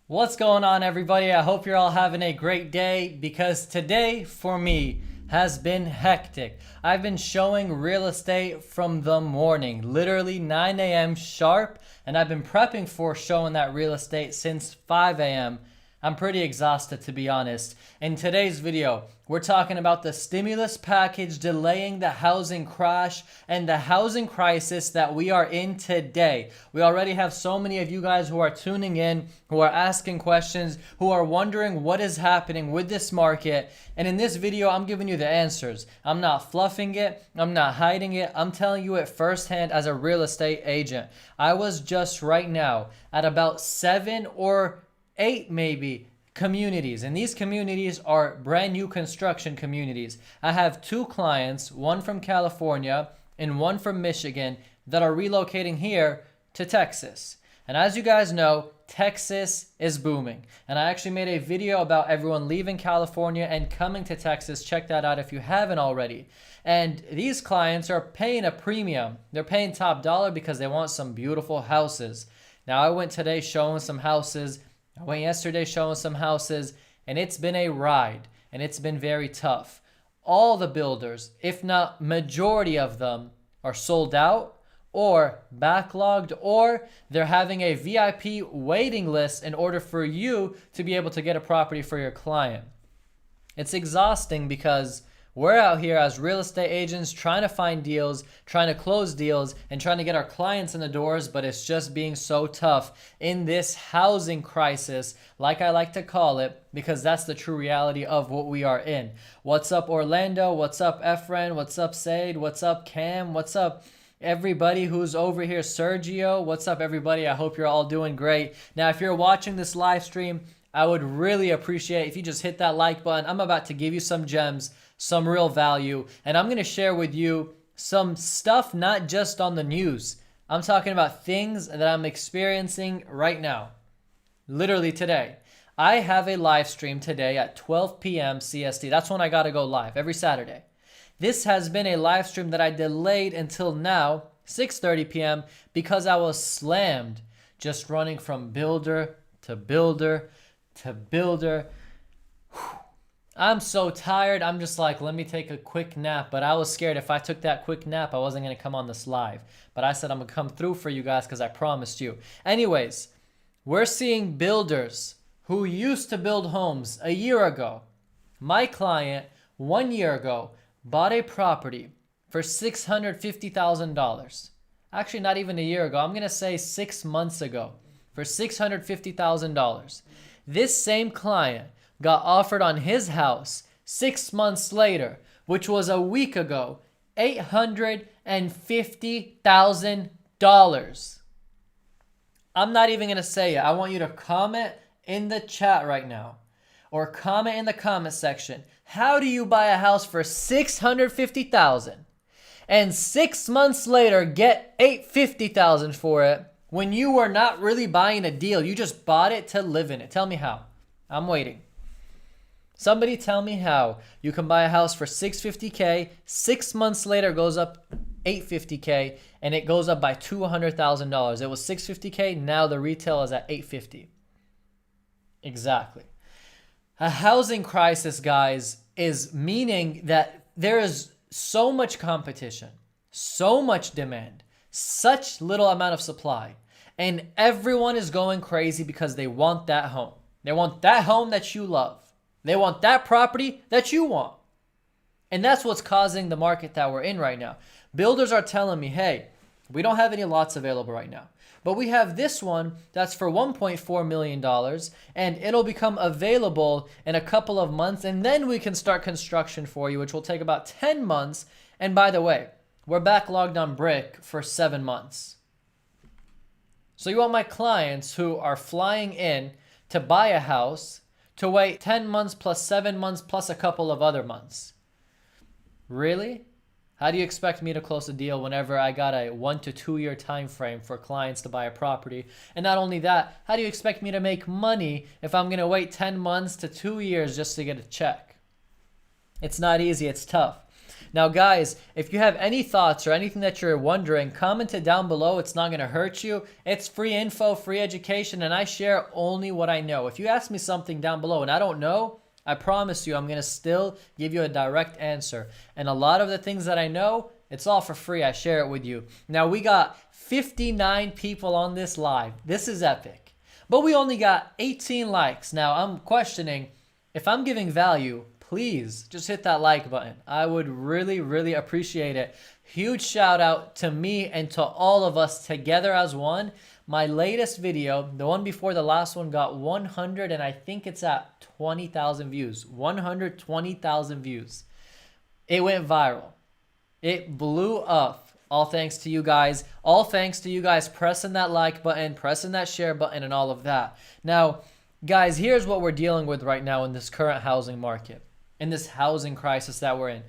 What's going on, everybody? I hope you're all having a great day because today for me has been hectic. I've been showing real estate from the morning, literally 9 a.m. sharp, and I've been prepping for showing that real estate since 5 a.m. I'm pretty exhausted, to be honest. In today's video, we're talking about the stimulus package delaying the housing crash and the housing crisis that we are in today. We already have so many of you guys who are tuning in, who are asking questions, who are wondering what is happening with this market. And in this video, I'm giving you the answers. I'm not fluffing it. I'm not hiding it. I'm telling you it firsthand as a real estate agent. I was just right now at about 7 or 8 maybe communities, and these communities are brand new construction communities. I have 2 clients, one from California and one from Michigan, that are relocating here to Texas. And as you guys know, Texas is booming, and I actually made a video about everyone leaving California and coming to Texas. Check that out if you haven't already. And these clients are paying a premium. They're paying top dollar because they want some beautiful houses. Now, I went today showing some houses. I went yesterday showing some houses, and it's been a ride, and it's been very tough. All the builders, if not majority of them, are sold out or backlogged, or they're having a VIP waiting list in order for you to be able to get a property for your client. It's exhausting because we're out here as real estate agents trying to find deals, trying to close deals, and trying to get our clients in the doors, but it's just being so tough in this housing crisis, like I like to call it, because that's the true reality of what we are in. What's up, Orlando? What's up, Efren? What's up, Said? What's up, Cam? What's up, everybody who's over here? Sergio, what's up, everybody? I hope you're all doing great. Now, if you're watching this live stream, I would really appreciate if you just hit that like button. I'm about to give you some gems, some real value, and I'm going to share with you some stuff not just on the news. I'm talking about things that I'm experiencing right now, literally today. I have a live stream today at 12 p.m. CST. That's when I got to go live, every Saturday. This has been a live stream that I delayed until now, 6:30 p.m., because I was slammed just running from builder to builder to builder. I'm so tired. I'm just like, let me take a quick nap. But I was scared if I took that quick nap, I wasn't going to come on this live. But I said I'm going to come through for you guys because I promised you. Anyways, we're seeing builders who used to build homes a year ago. My client, 1 year ago, bought a property for $650,000. Actually, not even a year ago. I'm going to say 6 months ago for $650,000. This same client got offered on his house 6 months later, which was a week ago, $850,000. I'm not even going to say it. I want you to comment in the chat right now, or comment in the comment section. How do you buy a house for $650,000 and 6 months later get $850,000 for it when you were not really buying a deal? You just bought it to live in it. Tell me how. I'm waiting. Somebody tell me how you can buy a house for $650K, 6 months later goes up $850K, and it goes up by $200,000. It was $650K, now the retail is at $850. Exactly. A housing crisis, guys, is meaning that there is so much competition, so much demand, such little amount of supply, and everyone is going crazy because they want that home. They want that home that you love. They want that property that you want. And that's what's causing the market that we're in right now. Builders are telling me, hey, we don't have any lots available right now, but we have this one that's for $1.4 million, and it'll become available in a couple of months, and then we can start construction for you, which will take about 10 months. And by the way, we're backlogged on brick for 7 months. So you want my clients who are flying in to buy a house to wait 10 months plus 7 months plus a couple of other months. Really? How do you expect me to close a deal whenever I got a 1 to 2 year time frame for clients to buy a property? And not only that, how do you expect me to make money if I'm going to wait 10 months to 2 years just to get a check? It's not easy. It's tough. Now, guys, if you have any thoughts or anything that you're wondering, comment it down below. It's not going to hurt you. It's free info, free education, and I share only what I know. If you ask me something down below and I don't know, I promise you I'm going to still give you a direct answer. And a lot of the things that I know, it's all for free. I share it with you. Now, we got 59 people on this live. This is epic. But we only got 18 likes. Now, I'm questioning if I'm giving value, please just hit that like button. I would really, really appreciate it. Huge shout out to me and to all of us together as one. My latest video, the one before the last one, got 100 and I think it's at 20,000 views. 120,000 views. It went viral. It blew up. All thanks to you guys. All thanks to you guys pressing that like button, pressing that share button, and all of that. Now, guys, here's what we're dealing with right now in this current housing market, in this housing crisis that we're in.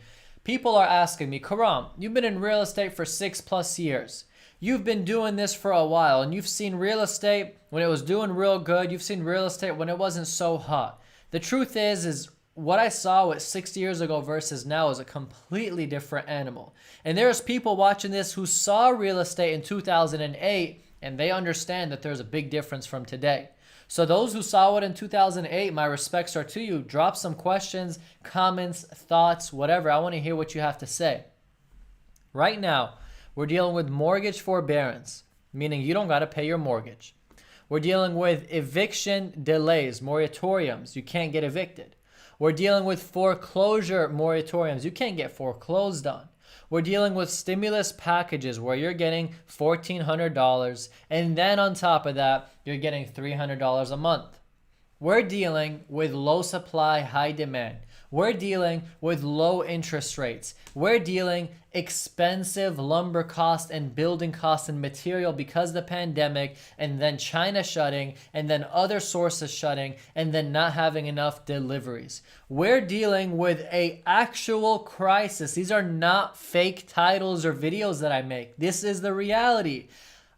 People are asking me, Karam, you've been in real estate for 6+ years. You've been doing this for a while, and you've seen real estate when it was doing real good. You've seen real estate when it wasn't so hot. The truth is what I saw 6 years ago versus now is a completely different animal. And there's people watching this who saw real estate in 2008, and they understand that there's a big difference from today. So those who saw it in 2008, my respects are to you. Drop some questions, comments, thoughts, whatever. I want to hear what you have to say. Right now, we're dealing with mortgage forbearance, meaning you don't got to pay your mortgage. We're dealing with eviction delays, moratoriums. You can't get evicted. We're dealing with foreclosure moratoriums. You can't get foreclosed on. We're dealing with stimulus packages where you're getting $1,400, and then on top of that, you're getting $300 a month. We're dealing with low supply, high demand. We're dealing with low interest rates. We're dealing expensive lumber costs and building costs and material because of the pandemic, and then China shutting, and then other sources shutting, and then not having enough deliveries. We're dealing with an actual crisis. These are not fake titles or videos that I make. This is the reality.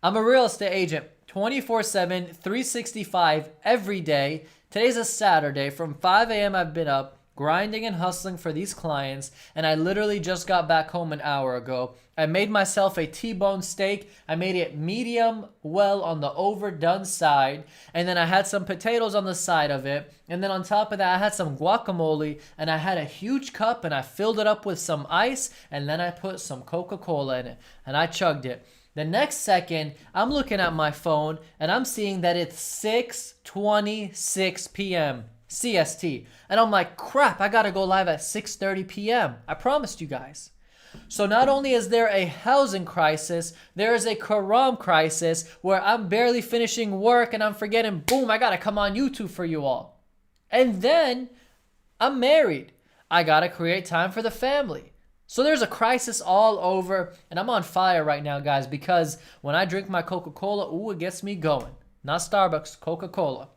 I'm a real estate agent 24/7, 365 every day. Today's a Saturday. From 5 a.m. I've been up grinding and hustling for these clients, and I literally just got back home an hour ago. I made myself a T-bone steak. I made it medium well on the overdone side, and then I had some potatoes on the side of it, and then on top of that I had some guacamole, and I had a huge cup and I filled it up with some ice, and then I put some Coca-Cola in it and I chugged it. The next second, I'm looking at my phone and I'm seeing that it's 6:26 p.m. CST. And I'm like, crap, I gotta go live at 6:30 p.m. I promised you guys. So not only is there a housing crisis, there is a Karam crisis where I'm barely finishing work and I'm forgetting, boom, I gotta come on YouTube for you all. And then I'm married. I gotta create time for the family. So there's a crisis all over, and I'm on fire right now, guys, because when I drink my Coca-Cola, ooh, it gets me going. Not Starbucks, Coca-Cola.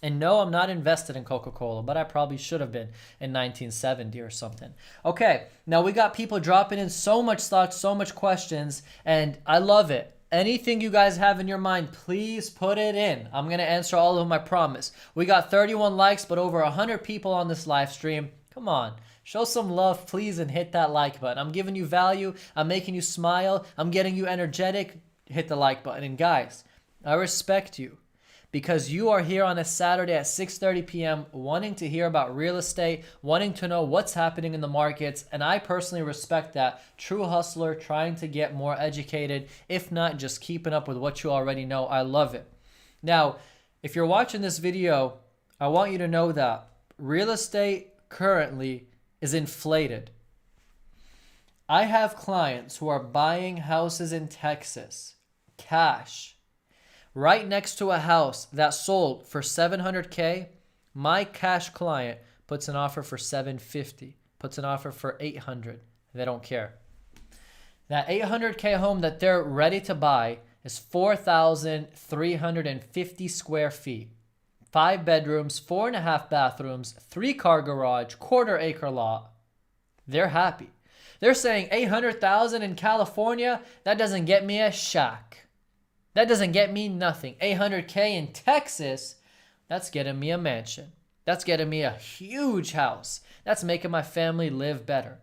And no, I'm not invested in Coca-Cola, but I probably should have been in 1970 or something. Okay, now we got people dropping in so much thoughts, so much questions, and I love it. Anything you guys have in your mind, please put it in. I'm going to answer all of them, I promise. We got 31 likes, but over 100 people on this live stream. Come on. Show some love, please, and hit that like button. I'm giving you value. I'm making you smile. I'm getting you energetic. Hit the like button. And guys, I respect you because you are here on a Saturday at 6:30 p.m. wanting to hear about real estate, wanting to know what's happening in the markets. And I personally respect that. True hustler trying to get more educated, if not just keeping up with what you already know. I love it. Now, if you're watching this video, I want you to know that real estate currently is inflated. I have clients who are buying houses in Texas, cash, right next to a house that sold for $700K. My cash client puts an offer for $750, puts an offer for $800. They don't care. That $800K home that they're ready to buy is 4,350 square feet. 5 bedrooms, 4.5 bathrooms, 3-car garage, 1/4 acre lot. They're happy. They're saying $800,000 in California, that doesn't get me a shack. That doesn't get me nothing. $800K in Texas, that's getting me a mansion. That's getting me a huge house. That's making my family live better.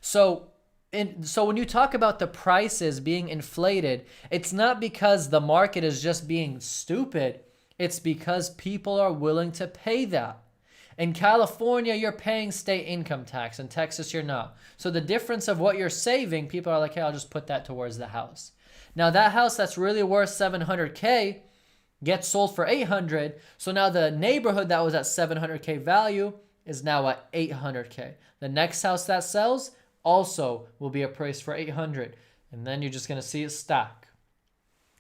So when you talk about the prices being inflated, it's not because the market is just being stupid. It's because people are willing to pay that. In California, you're paying state income tax. In Texas, you're not. So the difference of what you're saving, people are like, hey, I'll just put that towards the house. Now that house that's really worth $700K gets sold for $800. So now the neighborhood that was at $700K value is now at $800K. The next house that sells also will be appraised for $800. And then you're just going to see it stack.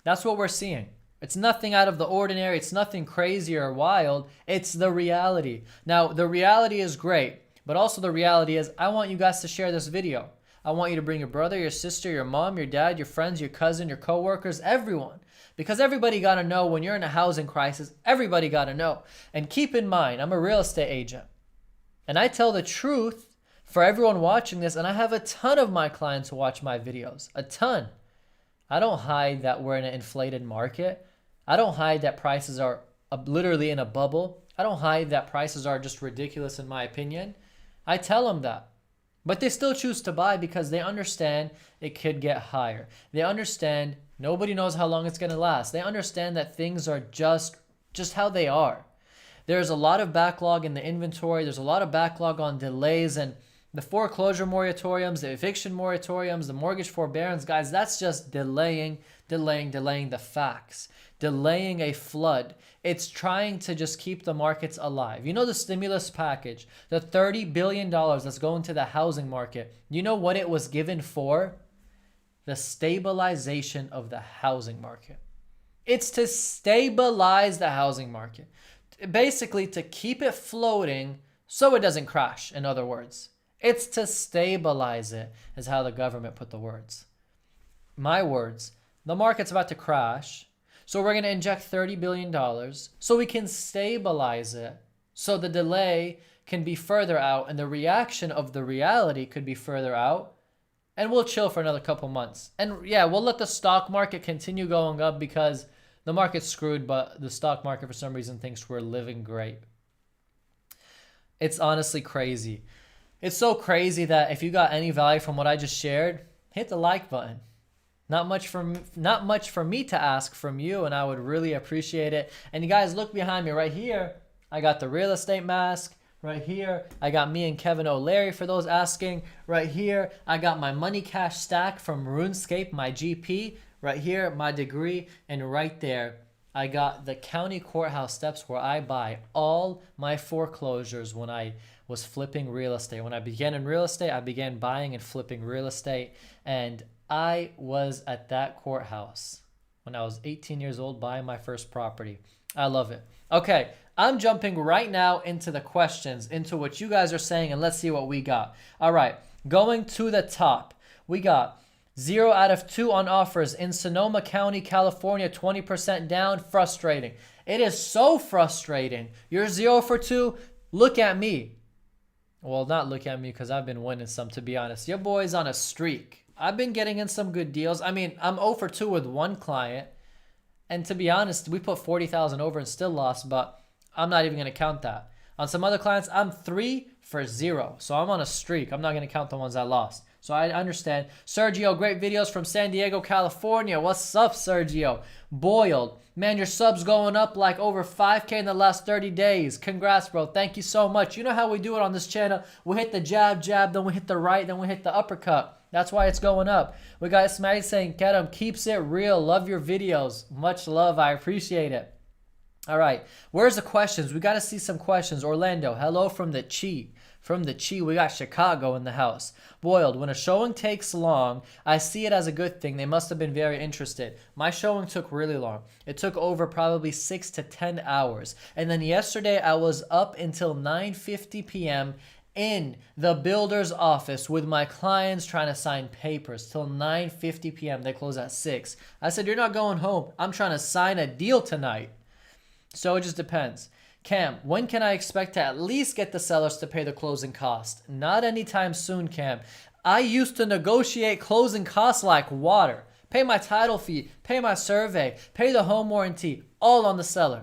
That's what we're seeing. It's nothing out of the ordinary. It's nothing crazy or wild. It's the reality. Now, the reality is great, but also the reality is I want you guys to share this video. I want you to bring your brother, your sister, your mom, your dad, your friends, your cousin, your coworkers, everyone. Because everybody got to know when you're in a housing crisis, everybody got to know. And keep in mind, I'm a real estate agent. And I tell the truth for everyone watching this, and I have a ton of my clients who watch my videos. A ton. I don't hide that we're in an inflated market. I don't hide that prices are literally in a bubble. I don't hide that prices are just ridiculous in my opinion. I tell them that. But they still choose to buy because they understand it could get higher. They understand nobody knows how long it's going to last. They understand that things are just how they are. There's a lot of backlog in the inventory. There's a lot of backlog on delays, and the foreclosure moratoriums, the eviction moratoriums, the mortgage forbearance, guys, that's just delaying the facts, delaying a flood. It's trying to just keep the markets alive. You know the stimulus package, the $30 billion that's going to the housing market. You know what it was given for? The stabilization of the housing market. It's to stabilize the housing market. Basically to keep it floating so it doesn't crash, in other words. It's to stabilize it, is how the government put the words. My words, the market's about to crash, so we're going to inject $30 billion so we can stabilize it, so the delay can be further out and the reaction of the reality could be further out, and we'll chill for another couple months. And yeah, we'll let the stock market continue going up because the market's screwed, but the stock market for some reason thinks we're living great. It's honestly crazy. It's so crazy that if you got any value from what I just shared, hit the like button. Not much for me to ask from you, and I would really appreciate it. And you guys, look behind me right here. I got the real estate mask right here. I got me and Kevin O'Leary for those asking right here. I got my money cash stack from RuneScape, my GP right here, my degree, and right there I got the county courthouse steps where I buy all my foreclosures when I was flipping real estate. When I began in real estate, I began buying and flipping real estate. And I was at that courthouse when I was 18 years old buying my first property. I love it. Okay, I'm jumping right now into the questions, into what you guys are saying, and let's see what we got. All right, going to the top. We got 0 out of 2 on offers in Sonoma County, California, 20% down. Frustrating. It is so frustrating. You're 0 for 2. Look at me. Well, not look at me because I've been winning some, to be honest. Your boy's on a streak. I've been getting in some good deals. I mean, I'm 0 for 2 with one client. And to be honest, we put 40,000 over and still lost, but I'm not even going to count that. On some other clients, I'm 3 for 0. So I'm on a streak. I'm not going to count the ones I lost. So I understand. Sergio, great videos from San Diego, California. What's up, Sergio? Boiled. Man, your subs going up like over 5K in the last 30 days. Congrats, bro. Thank you so much. You know how we do it on this channel. We hit the jab, then we hit the right, then we hit the uppercut. That's why it's going up. We got Ismail saying, Karam keeps it real. Love your videos. Much love. I appreciate it. All right. Where's the questions? We got to see some questions. Orlando, hello from the Chi. From the Chi, we got Chicago in the house. Boiled, when a showing takes long, I see it as a good thing. They must have been very interested. My showing took really long. It took over probably 6 to 10 hours. And then yesterday, I was up until 9:50 p.m. in the builder's office with my clients trying to sign papers till 9:50 p.m. They close at 6. I said, you're not going home. I'm trying to sign a deal tonight. So it just depends. Cam, when can I expect to at least get the sellers to pay the closing cost? Not anytime soon, Cam. I used to negotiate closing costs like water. Pay my title fee, pay my survey, pay the home warranty, all on the seller.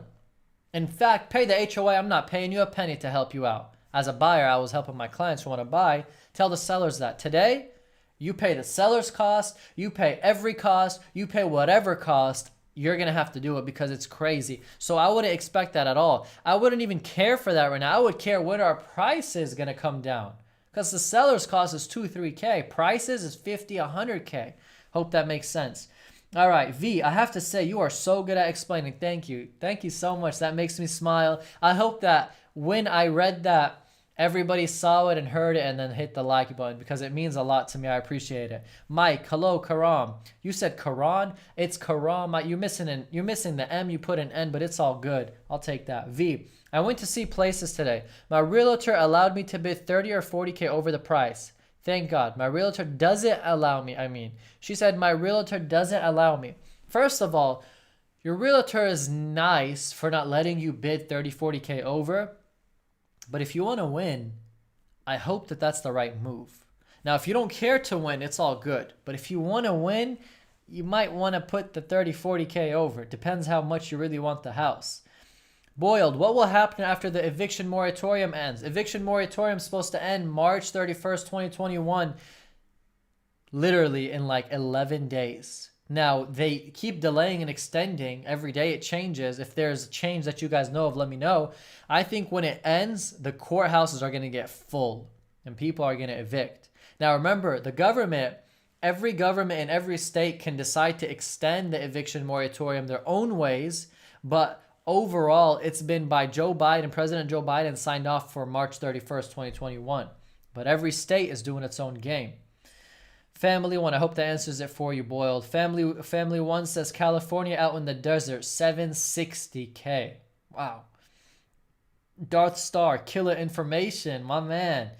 In fact, pay the HOA. I'm not paying you a penny to help you out. as a buyer, I was helping my clients who want to buy, tell the sellers that today, you pay the seller's cost, you pay every cost, you pay whatever cost, you're going to have to do it because it's crazy. So I wouldn't expect that at all. I wouldn't even care for that right now. I would care when our price is going to come down. Because the seller's cost is 2, 3K. Prices is 50, 100K. Hope that makes sense. All right, V, I have to say, you are so good at explaining. Thank you. Thank you so much. That makes me smile. I hope that when I read that, everybody saw it and heard it and then hit the like button because it means a lot to me. I appreciate it. Mike, hello, Karam. You said Karan? It's Karam. You're missing the M. You put an N, but it's all good. I'll take that. V, I went to see places today. My realtor allowed me to bid 30 or 40K over the price. Thank God. My realtor doesn't allow me. She said my realtor doesn't allow me. First of all, your realtor is nice for not letting you bid 30, 40K over. But if you want to win, I hope that that's the right move. Now, if you don't care to win, it's all good. But if you want to win, you might want to put the 30, 40K over. It depends how much you really want the house. Boiled, what will happen after the eviction moratorium ends? Eviction moratorium is supposed to end March 31st, 2021, literally in like 11 days. Now, they keep delaying and extending. Every day it changes. If there's a change that you guys know of, let me know. I think when it ends, the courthouses are going to get full and people are going to evict. Now, remember, the government, every government in every state can decide to extend the eviction moratorium their own ways, but overall, it's been by President Joe Biden signed off for March 31st, 2021. But every state is doing its own game. Family One, I hope that answers it for you, Boiled. Family One says California out in the desert, 760K. Wow. Darth Star, killer information, my man.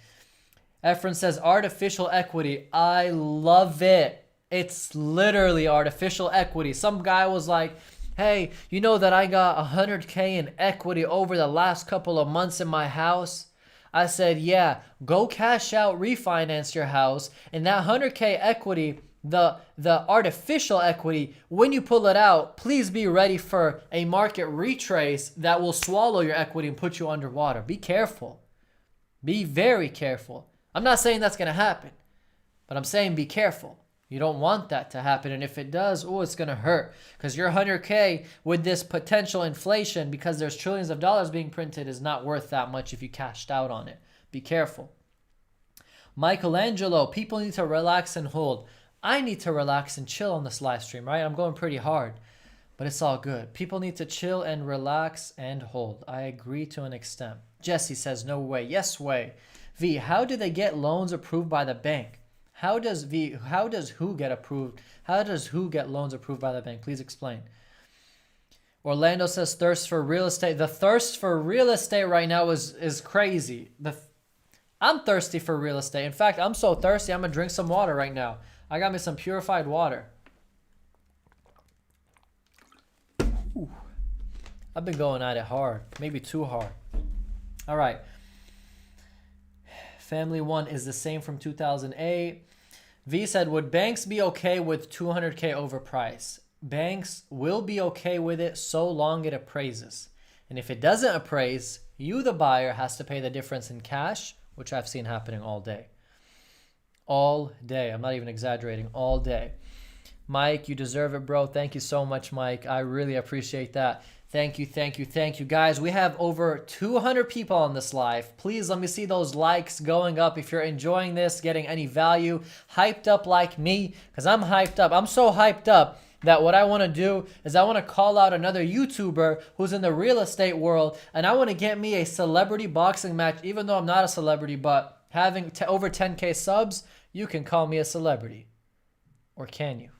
Efren says artificial equity. I love it. It's literally artificial equity. Some guy was like, hey, you know that I got 100K in equity over the last couple of months in my house? I said, yeah, go cash out, refinance your house, and that 100K equity, the artificial equity, when you pull it out, please be ready for a market retrace that will swallow your equity and put you underwater. Be careful. Be very careful. I'm not saying that's going to happen, but I'm saying be careful. You don't want that to happen, and if it does, oh, it's going to hurt because your 100K with this potential inflation, because there's trillions of dollars being printed, is not worth that much if you cashed out on it. Be careful. Michelangelo, people need to relax and hold. I need to relax and chill on this live stream, right? I'm going pretty hard, but it's all good. People need to chill and relax and hold. I agree to an extent. Jesse says, no way. Yes way. V, how do they get loans approved by the bank? How does who get approved? How does who get loans approved by the bank? Please explain. Orlando says thirst for real estate. The thirst for real estate right now is crazy. I'm thirsty for real estate. In fact, I'm so thirsty, I'm going to drink some water right now. I got me some purified water. Ooh. I've been going at it hard. Maybe too hard. All right. Family One is the same from 2008. V said, would banks be okay with 200K overprice? Banks will be okay with it so long it appraises. And if it doesn't appraise, you, the buyer, has to pay the difference in cash, which I've seen happening all day. All day. I'm not even exaggerating. All day. Mike, you deserve it, bro. Thank you so much, Mike. I really appreciate that. Thank you, thank you, thank you. Guys, we have over 200 people on this live. Please let me see those likes going up if you're enjoying this, getting any value, hyped up like me, because I'm hyped up. I'm so hyped up that what I want to do is I want to call out another YouTuber who's in the real estate world, and I want to get me a celebrity boxing match, even though I'm not a celebrity, but having over 10K subs, you can call me a celebrity. Or can you?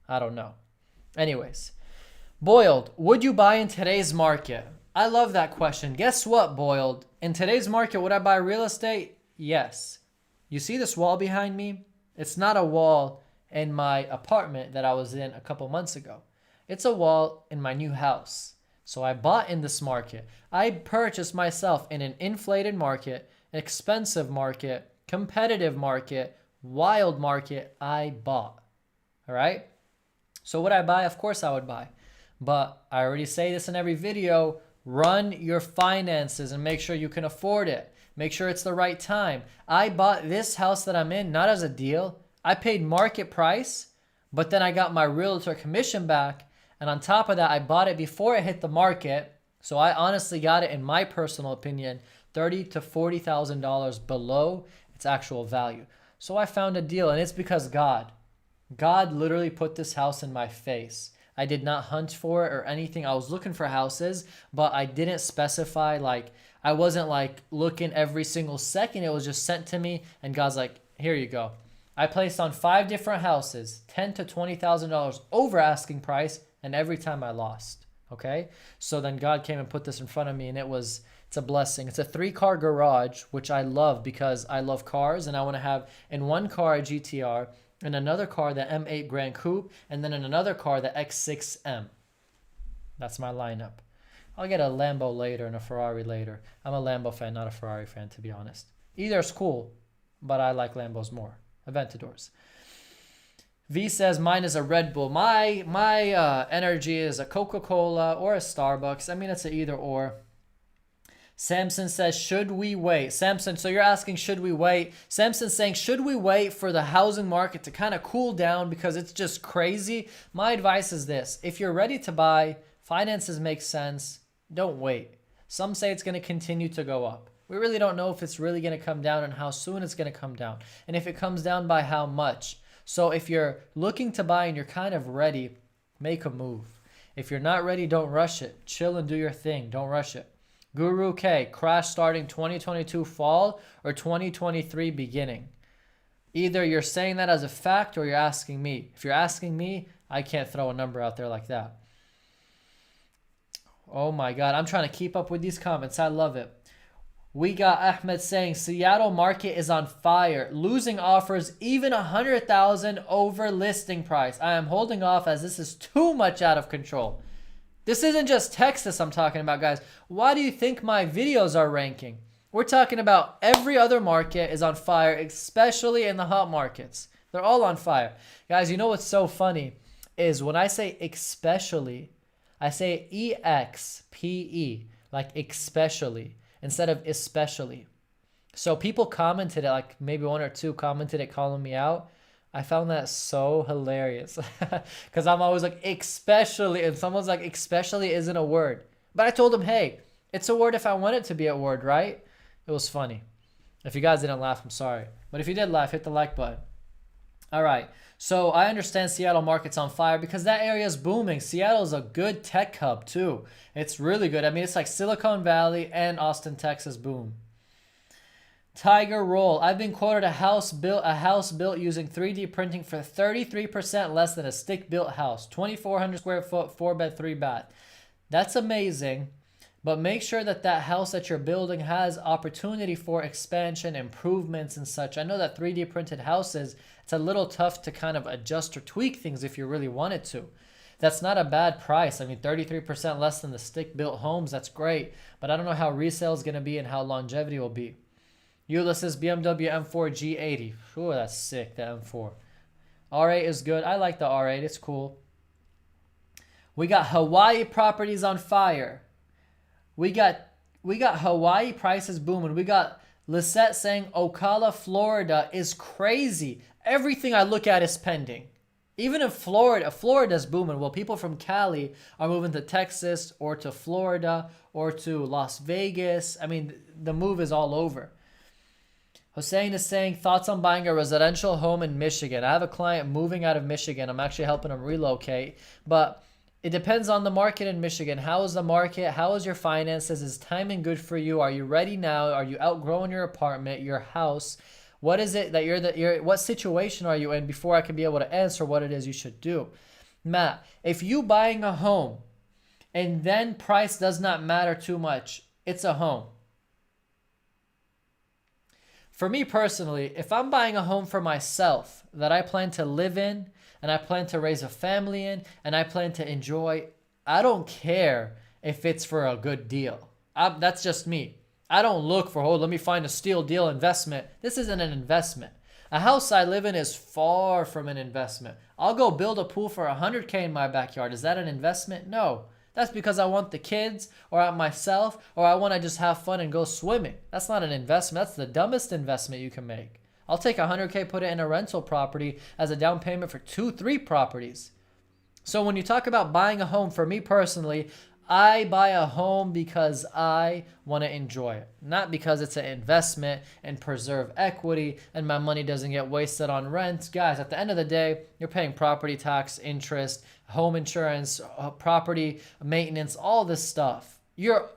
I don't know. Anyways. Boiled, would you buy in today's market? I love that question. Guess what, Boiled? In today's market, would I buy real estate? Yes. You see this wall behind me? It's not a wall in my apartment that I was in a couple months ago. It's a wall in my new house. So I bought in this market. I purchased myself in an inflated market, expensive market, competitive market, wild market. I bought. All right? So would I buy? Of course I would buy. But I already say this in every video, run your finances and make sure you can afford it. Make sure it's the right time. I bought this house that I'm in not as a deal. I paid market price, but then I got my realtor commission back. And on top of that, I bought it before it hit the market. So I honestly got it, in my personal opinion, $30,000 to $40,000 below its actual value. So I found a deal, and it's because God literally put this house in my face. I did not hunt for it or anything. I was looking for houses, but I didn't specify, like, I wasn't like looking every single second. It was just sent to me, and God's like, here you go. I placed on 5 different houses, $10,000 to $20,000 over asking price, and every time I lost. Okay? So then God came and put this in front of me, and it's a blessing. It's a 3-car garage, which I love because I love cars, and I want to have in one car a GTR, in another car the M8 Grand Coupe, and then in another car the X6M. That's my lineup. I'll get a Lambo later and a Ferrari later. I'm a Lambo fan, not a Ferrari fan, to be honest. Either is cool, but I like Lambos more. Aventadors. V says mine is a Red Bull. My energy is a Coca-Cola or a Starbucks. I mean, it's an either or. Samson says, should we wait? Samson, so you're asking, should we wait? Samson's saying, should we wait for the housing market to kind of cool down because it's just crazy? My advice is this. If you're ready to buy, finances make sense, don't wait. Some say it's going to continue to go up. We really don't know if it's really going to come down and how soon it's going to come down. And if it comes down, by how much. So if you're looking to buy and you're kind of ready, make a move. If you're not ready, don't rush it. Chill and do your thing. Don't rush it. Guru K, crash starting 2022 fall or 2023 beginning. Either you're saying that as a fact or you're asking me. If you're asking me, I can't throw a number out there like that. Oh my God, I'm trying to keep up with these comments. I love it. We got Ahmed saying, Seattle market is on fire. Losing offers even $100,000 over listing price. I am holding off as this is too much out of control. This isn't just Texas I'm talking about, guys. Why do you think my videos are ranking? We're talking about every other market is on fire, especially in the hot markets. They're all on fire. Guys, you know what's so funny is when I say especially, I say E-X-P-E, like especially, instead of especially. So people commented it, like maybe 1 or 2 commented it calling me out. I found that so hilarious because I'm always like, especially, and someone's like, especially isn't a word. But I told them, hey, it's a word if I want it to be a word, right? It was funny. If you guys didn't laugh, I'm sorry. But if you did laugh, hit the like button. All right. So I understand Seattle market's on fire because that area is booming. Seattle is a good tech hub too. It's really good. I mean, it's like Silicon Valley and Austin, Texas, boom. Tiger Roll. I've been quoted a house built using 3D printing for 33% less than a stick-built house. 2,400 square foot, 4-bed, 3-bath. That's amazing, but make sure that that house that you're building has opportunity for expansion, improvements, and such. I know that 3D printed houses, it's a little tough to kind of adjust or tweak things if you really wanted to. That's not a bad price. I mean, 33% less than the stick-built homes, that's great, but I don't know how resale is going to be and how longevity will be. Ulysses BMW M4 G80. Ooh, that's sick, the M4. R8 is good. I like the R8. It's cool. We got Hawaii properties on fire. We got Hawaii prices booming. We got Lisette saying Ocala, Florida is crazy. Everything I look at is pending. Even in Florida, Florida's booming. Well, people from Cali are moving to Texas or to Florida or to Las Vegas. I mean, the move is all over. Hussein is saying, thoughts on buying a residential home in Michigan. I have a client moving out of Michigan. I'm actually helping him relocate. But it depends on the market in Michigan. How is the market? How is your finances? Is timing good for you? Are you ready now? Are you outgrowing your apartment, your house? What is it that what situation are you in before I can be able to answer what it is you should do? Matt, if you buying a home and then price does not matter too much, it's a home. For me personally, if I'm buying a home for myself that I plan to live in and I plan to raise a family in and I plan to enjoy, I don't care if it's for a good deal. That's just me. I don't look for, let me find a steal deal investment. This isn't an investment. A house I live in is far from an investment. I'll go build a pool for $100K in my backyard. Is that an investment? No. That's because I want the kids or myself, or I want to just have fun and go swimming. That's not an investment. That's the dumbest investment you can make. I'll take $100K, put it in a rental property as a down payment for 2, 3 properties. So when you talk about buying a home, for me personally, I buy a home because I want to enjoy it, not because it's an investment and preserve equity and my money doesn't get wasted on rent. Guys, at the end of the day, you're paying property tax, interest, home insurance, property maintenance, all this stuff. You're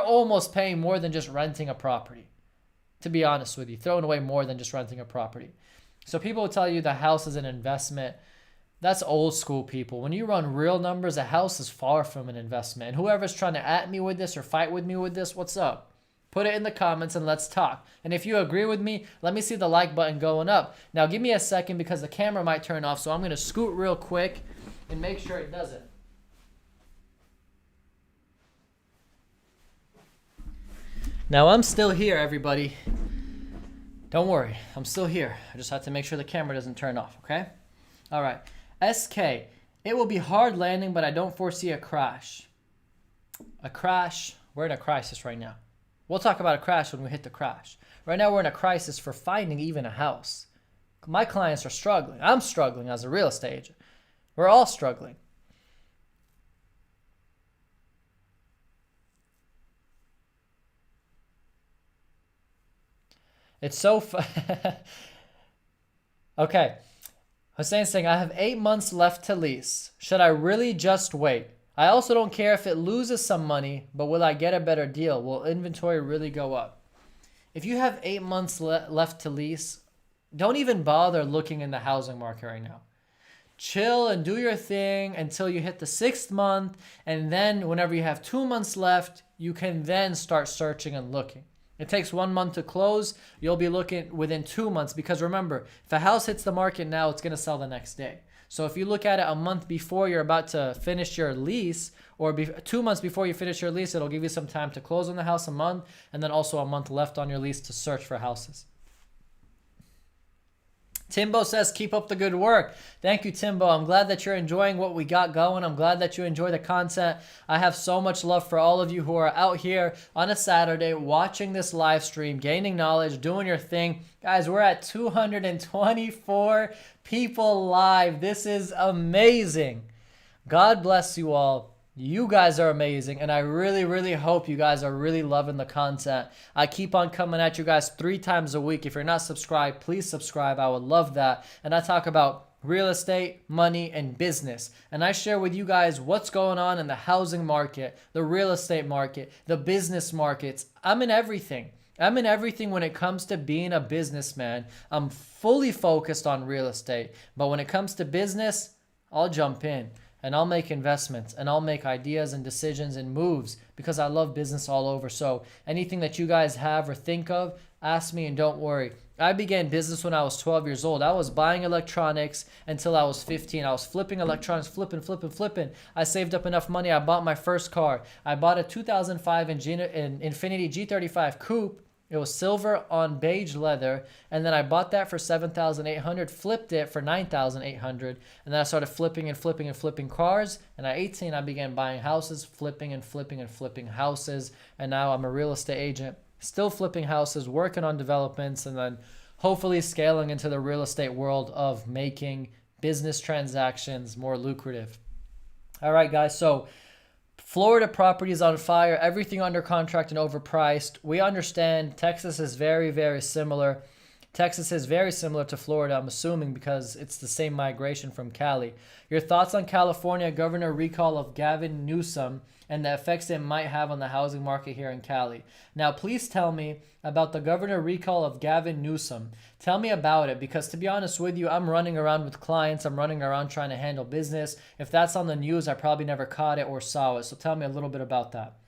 almost paying more than just renting a property, to be honest with you, throwing away more than just renting a property. So people will tell you the house is an investment. That's old school, people. When you run real numbers, a house is far from an investment. And whoever's trying to at me with this or fight with me with this, what's up? Put it in the comments and let's talk. And if you agree with me, let me see the like button going up. Now give me a second because the camera might turn off, so I'm going to scoot real quick and make sure it doesn't. Now I'm still here, everybody. Don't worry, I'm still here. I just have to make sure the camera doesn't turn off, okay? All right. SK, it will be hard landing, but I don't foresee a crash. A crash? We're in a crisis right now. We'll talk about a crash when we hit the crash. Right now we're in a crisis for finding even a house. My clients are struggling. I'm struggling as a real estate agent. We're all struggling. It's so Okay. Hussein's saying, I have 8 months left to lease. Should I really just wait? I also don't care if it loses some money, but will I get a better deal? Will inventory really go up? If you have 8 months left to lease, don't even bother looking in the housing market right now. Chill and do your thing until you hit the 6th month. And then whenever you have 2 months left, you can then start searching and looking. It takes 1 month to close. You'll be looking within 2 months because remember, if a house hits the market now, it's going to sell the next day. So if you look at it a month before you're about to finish your lease or 2 months before you finish your lease, it'll give you some time to close on the house, a month, and then also a month left on your lease to search for houses. Timbo says, keep up the good work. Thank you, Timbo. I'm glad that you're enjoying what we got going. I'm glad that you enjoy the content. I have so much love for all of you who are out here on a Saturday watching this live stream, gaining knowledge, doing your thing. Guys, we're at 224 people live. This is amazing. God bless you all. You guys are amazing, and I really, really hope you guys are really loving the content. I keep on coming at you guys 3 times a week. If you're not subscribed, please subscribe. I would love that. And I talk about real estate, money, and business. And I share with you guys what's going on in the housing market, the real estate market, the business markets. I'm in everything. I'm in everything when it comes to being a businessman. I'm fully focused on real estate. But when it comes to business, I'll jump in. And I'll make investments and I'll make ideas and decisions and moves because I love business all over. So anything that you guys have or think of, ask me and don't worry. I began business when I was 12 years old. I was buying electronics until I was 15. I was flipping electronics, flipping. I saved up enough money. I bought my first car. I bought a 2005 Infiniti G35 Coupe. It was silver on beige leather, and then I bought that for $7,800, flipped it for $9,800, and then I started flipping cars, and at 18 I began buying houses, flipping houses, and now I'm a real estate agent, still flipping houses, working on developments, and then hopefully scaling into the real estate world of making business transactions more lucrative. All right, guys, so Florida property is on fire, everything under contract and overpriced. We understand Texas is very, very similar. Texas is very similar to Florida, I'm assuming, because it's the same migration from Cali. Your thoughts on California governor recall of Gavin Newsom and the effects it might have on the housing market here in Cali. Now, please tell me about the governor recall of Gavin Newsom. Tell me about it, because to be honest with you, I'm running around with clients. I'm running around trying to handle business. If that's on the news, I probably never caught it or saw it. So tell me a little bit about that.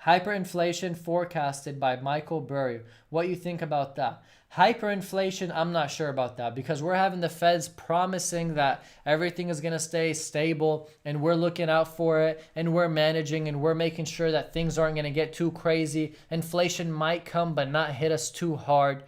Hyperinflation forecasted by Michael Burry. What you think about that? Hyperinflation, I'm not sure about that because we're having the feds promising that everything is going to stay stable and we're looking out for it and we're managing and we're making sure that things aren't going to get too crazy. Inflation might come but not hit us too hard.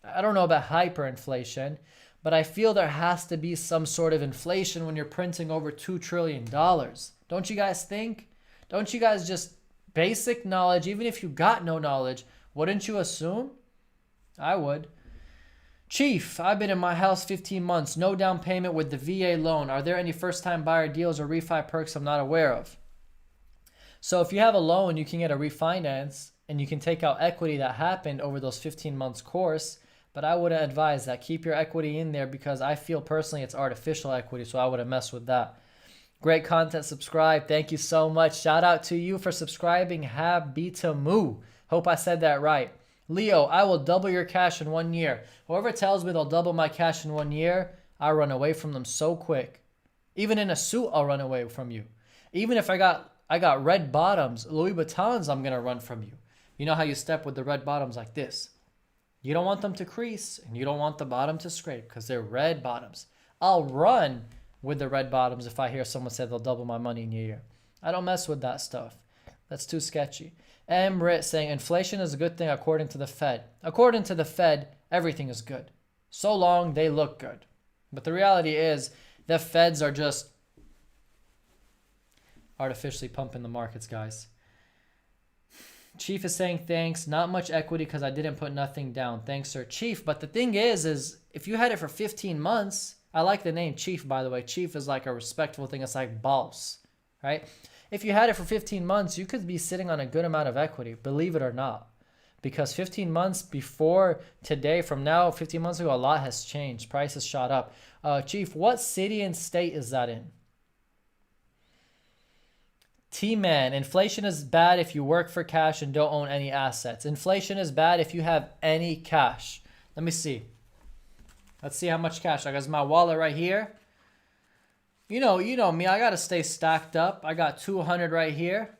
I don't know about hyperinflation, But I feel there has to be some sort of inflation when you're printing over $2 trillion. Don't you guys think? Don't you guys just basic knowledge, even if you got no knowledge, wouldn't you assume? I would. Chief, I've been in my house 15 months, no down payment with the VA loan. Are there any first-time buyer deals or refi perks I'm not aware of? So if you have a loan, you can get a refinance and you can take out equity that happened over those 15 months course. But I would advise that keep your equity in there because I feel personally it's artificial equity, so I wouldn't mess with that. Great content, subscribe. Thank you so much. Shout out to you for subscribing. Habitamu. Hope I said that right. Leo, I will double your cash in 1 year. Whoever tells me they'll double my cash in 1 year, I run away from them so quick. Even in a suit, I'll run away from you. Even if I got red bottoms, Louis Vuittons, I'm going to run from you. You know how you step with the red bottoms like this? You don't want them to crease and you don't want the bottom to scrape because they're red bottoms. I'll run with the red bottoms if I hear someone say they'll double my money in a year. I don't mess with that stuff. That's too sketchy. Rit saying inflation is a good thing according to the Fed. According to the Fed, everything is good. So long they look good. But the reality is the Feds are just artificially pumping the markets, guys. Chief is saying thanks. Not much equity because I didn't put nothing down. Thanks, sir. Chief, but the thing is if you had it for 15 months, I like the name Chief, by the way. Chief is like a respectful thing. It's like boss, right? If you had it for 15 months, you could be sitting on a good amount of equity, believe it or not. Because 15 months before today, from now, 15 months ago, a lot has changed. Prices shot up. Chief, what city and state is that in? T-Man, inflation is bad if you work for cash and don't own any assets. Inflation is bad if you have any cash. Let me see. Let's see how much cash. I got my wallet right here. You know me. I got to stay stacked up. I got 200 right here.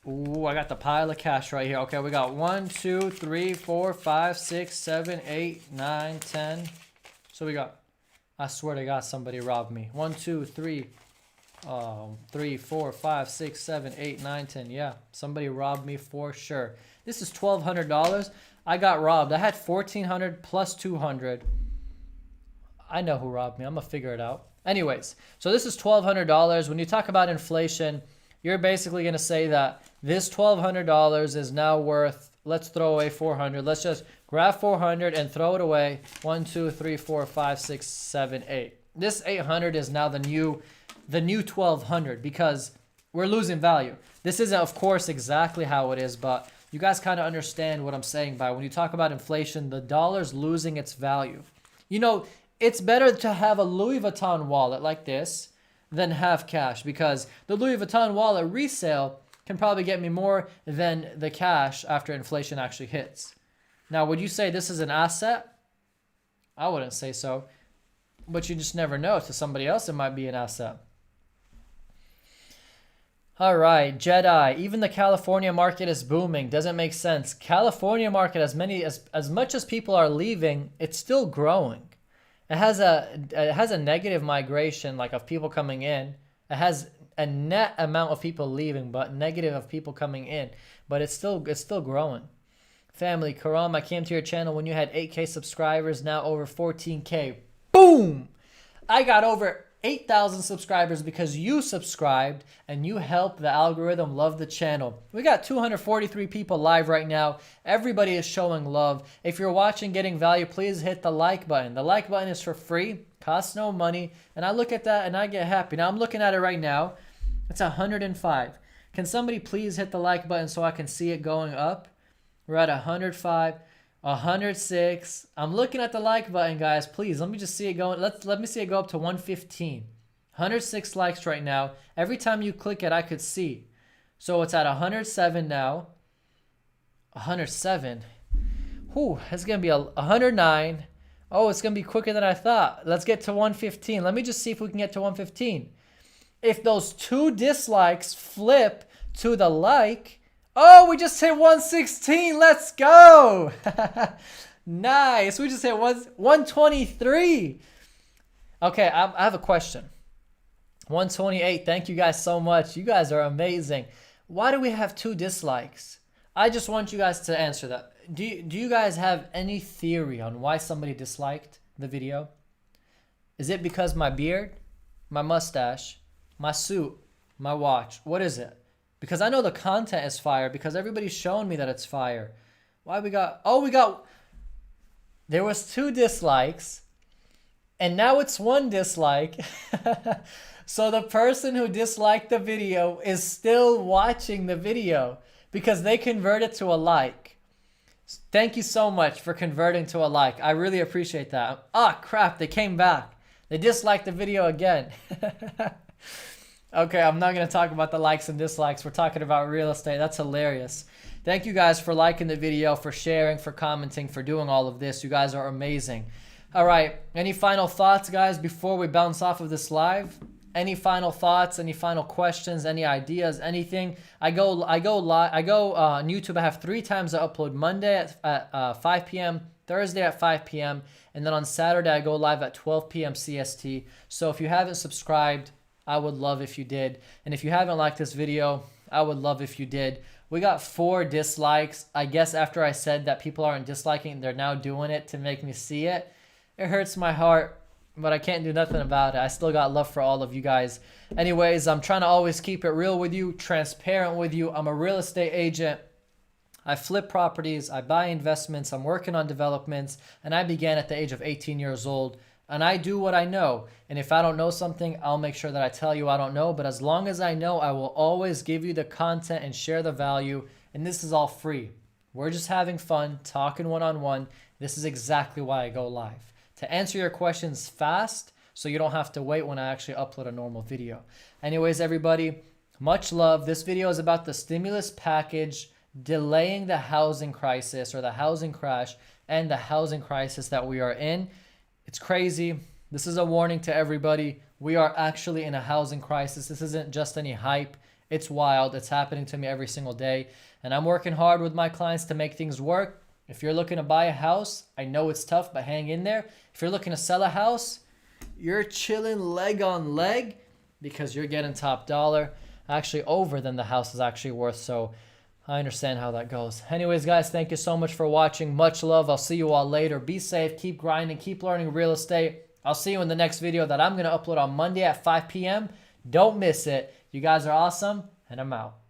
Ooh, I got the pile of cash right here. Okay, we got 1, 2, 3, 4, 5, 6, 7, 8, 9, 10. So we got, I swear to God, somebody robbed me. 1, 2, 3, 3, 4, 5, 6, 7, 8, 9, 10. Yeah, somebody robbed me for sure. This is $1,200. I got robbed. I had $1,400 plus 200. I know who robbed me. I'm going to figure it out. Anyways, so this is $1,200. When you talk about inflation, you're basically going to say that this $1,200 is now worth, let's throw away 400. Let's just grab 400 and throw it away. 1, 2, 3, 4, 5, 6, 7, 8. This 800 is now the new 1,200 because we're losing value. This isn't, of course, exactly how it is, but you guys kind of understand what I'm saying by when you talk about inflation, the dollar's losing its value. You know, it's better to have a Louis Vuitton wallet like this than have cash because the Louis Vuitton wallet resale can probably get me more than the cash after inflation actually hits. Now, would you say this is an asset? I wouldn't say so, but you just never know. To somebody else, it might be an asset. All right, Jedi. Even the California market is booming. Doesn't make sense. California market, as much as people are leaving, it's still growing. It has a negative migration, like of people coming in. It has a net amount of people leaving, but negative of people coming in. But it's still growing. Family, Karam, I came to your channel when you had 8K subscribers, now over 14K. Boom! I got over 8,000 subscribers because you subscribed and you helped the algorithm love the channel. We got 243 people live right now. Everybody is showing love. If you're watching getting value, please hit the like button. The like button is for free, costs no money, and I look at that and I get happy. Now I'm looking at it right now. It's 105. Can somebody please hit the like button so I can see it going up? We're at 105. 106. I'm looking at the like button, guys. Please, let me just see it going. Let me see it go up to 115. 106 likes right now. Every time you click it, I could see. So it's at 107 now. 107. Whew, it's going to be 109. Oh, it's going to be quicker than I thought. Let's get to 115. Let me just see if we can get to 115. If those 2 dislikes flip to the like... Oh, we just hit 116. Let's go. Nice. We just hit 123. Okay, I have a question. 128. Thank you guys so much. You guys are amazing. Why do we have 2 dislikes? I just want you guys to answer that. do you guys have any theory on why somebody disliked the video? Is it because my beard, my mustache, my suit, my watch? What is it? Because I know the content is fire, because everybody's showing me that it's fire. Why we got, there was 2 dislikes, and now it's 1 dislike. So the person who disliked the video is still watching the video because they converted to a like. Thank you so much for converting to a like. I really appreciate that. Ah, crap, they came back. They disliked the video again. Okay, I'm not going to talk about the likes and dislikes. We're talking about real estate. That's hilarious. Thank you guys for liking the video, for sharing, for commenting, for doing all of this. You guys are amazing. All right, any final thoughts, guys, before we bounce off of this live? Any final thoughts, any final questions, any ideas, anything? I go on YouTube. I have 3 times I upload: Monday at 5 p.m., Thursday at 5 p.m., and then on Saturday I go live at 12 p.m. CST. So if you haven't subscribed, I would love if you did. And if you haven't liked this video, I would love if you did. We got 4 dislikes. I guess after I said that people aren't disliking, they're now doing it to make me see it. It hurts my heart, but I can't do nothing about it. I still got love for all of you guys. Anyways, I'm trying to always keep it real with you, transparent with you. I'm a real estate agent. I flip properties, I buy investments, I'm working on developments, and I began at the age of 18 years old. And I do what I know. And if I don't know something, I'll make sure that I tell you I don't know. But as long as I know, I will always give you the content and share the value. And this is all free. We're just having fun, talking one-on-one. This is exactly why I go live. To answer your questions fast, so you don't have to wait when I actually upload a normal video. Anyways, everybody, much love. This video is about the stimulus package delaying the housing crisis, or the housing crash, and the housing crisis that we are in. It's crazy. This is a warning to everybody. We are actually in a housing crisis. This isn't just any hype. It's wild. It's happening to me every single day. And I'm working hard with my clients to make things work. If you're looking to buy a house, I know it's tough, but hang in there. If you're looking to sell a house, you're chilling leg on leg because you're getting top dollar. Actually over than the house is actually worth. So I understand how that goes. Anyways, guys, thank you so much for watching. Much love. I'll see you all later. Be safe. Keep grinding. Keep learning real estate. I'll see you in the next video that I'm going to upload on Monday at 5 p.m. Don't miss it. You guys are awesome, and I'm out.